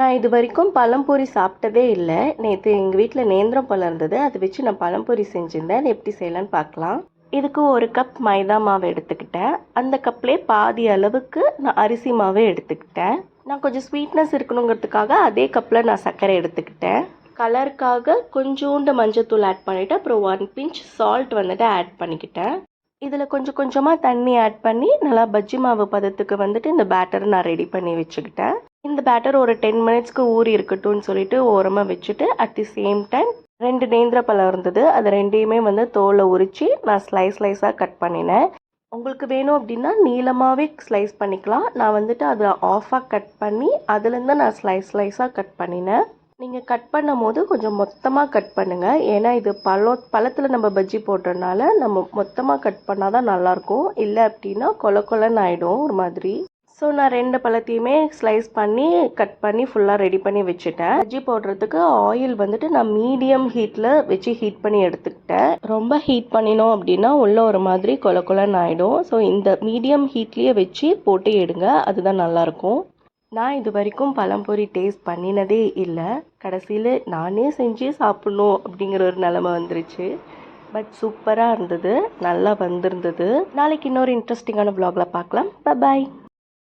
நான் இது வரைக்கும் பழம்பொரி சாப்பிட்டதே இல்லை. நேற்று எங்கள் வீட்டில் நேந்திரம் பழம் இருந்தது. அதை வச்சு நான் பழம்பொரி செஞ்சுருந்தேன். அதை எப்படி செய்யலான்னு பார்க்கலாம். இதுக்கு 1 கப் மைதா மாவு எடுத்துக்கிட்டேன். அந்த கப்லேயே பாதி அளவுக்கு நான் அரிசி மாவு எடுத்துக்கிட்டேன். நான் கொஞ்சம் ஸ்வீட்னஸ் இருக்கணுங்கிறதுக்காக அதே கப்பில் நான் சர்க்கரை எடுத்துக்கிட்டேன். கலருக்காக கொஞ்சோண்டு மஞ்சத்தூள் ஆட் பண்ணிவிட்டு அப்புறம் 1 பிஞ்ச் சால்ட் வந்துட்டு ஆட் பண்ணிக்கிட்டேன். இதில் கொஞ்சம் கொஞ்சமாக தண்ணி ஆட் பண்ணி நல்லா பஜ்ஜி மாவு பதத்துக்கு வந்துட்டு இந்த பேட்டரை நான் ரெடி பண்ணி வச்சுக்கிட்டேன். இந்த பேட்டர் ஒரு 10 மினிட்ஸ்க்கு ஊறி இருக்கட்டும்னு சொல்லிட்டு ஓரமாக வச்சுட்டு அட் தி சேம் டைம் 2 நேந்திர பழம் இருந்தது. அது ரெண்டையுமே வந்து தோலை உரித்து நான் ஸ்லைஸாக கட் பண்ணினேன். உங்களுக்கு வேணும் அப்படின்னா நீளமாகவே ஸ்லைஸ் பண்ணிக்கலாம். நான் வந்துட்டு அதை ஆஃபாக கட் பண்ணி அதுலேருந்து நான் ஸ்லைஸாக கட் பண்ணினேன். நீங்கள் கட் பண்ணும் போது கொஞ்சம் மொத்தமாக கட் பண்ணுங்கள். ஏன்னா இது பழத்தில் நம்ம பஜ்ஜி போடுறதுனால நம்ம மொத்தமாக கட் பண்ணால் தான் நல்லாயிருக்கும். இல்லை அப்படின்னா கொலன்னு ஆகிடும் ஒரு மாதிரி. ஸோ நான் 2 பழத்தையுமே ஸ்லைஸ் பண்ணி கட் பண்ணி ஃபுல்லாக ரெடி பண்ணி வச்சுட்டேன். பஜ்ஜி போடுறதுக்கு ஆயில் வந்துட்டு நான் மீடியம் ஹீட்டில் வச்சு ஹீட் பண்ணி எடுத்துக்கிட்டேன். ரொம்ப ஹீட் பண்ணினோம் அப்படின்னா உள்ளே ஒரு மாதிரி கொலன்னு ஆகிடும். ஸோ இந்த மீடியம் ஹீட்லேயே வச்சு போட்டு எடுங்க, அதுதான் நல்லாயிருக்கும். நான் இது வரைக்கும் பழம்பொரி டேஸ்ட் பண்ணினதே இல்லை. கடைசியில் நானே செஞ்சு சாப்பிட்ணும் அப்படிங்கிற ஒரு நிலமை வந்துருச்சு. பட் சூப்பராக இருந்தது, நல்லா வந்திருந்தது. நாளைக்கு இன்னொரு இன்ட்ரெஸ்டிங்கான vlogல பார்க்கலாம். பாய்.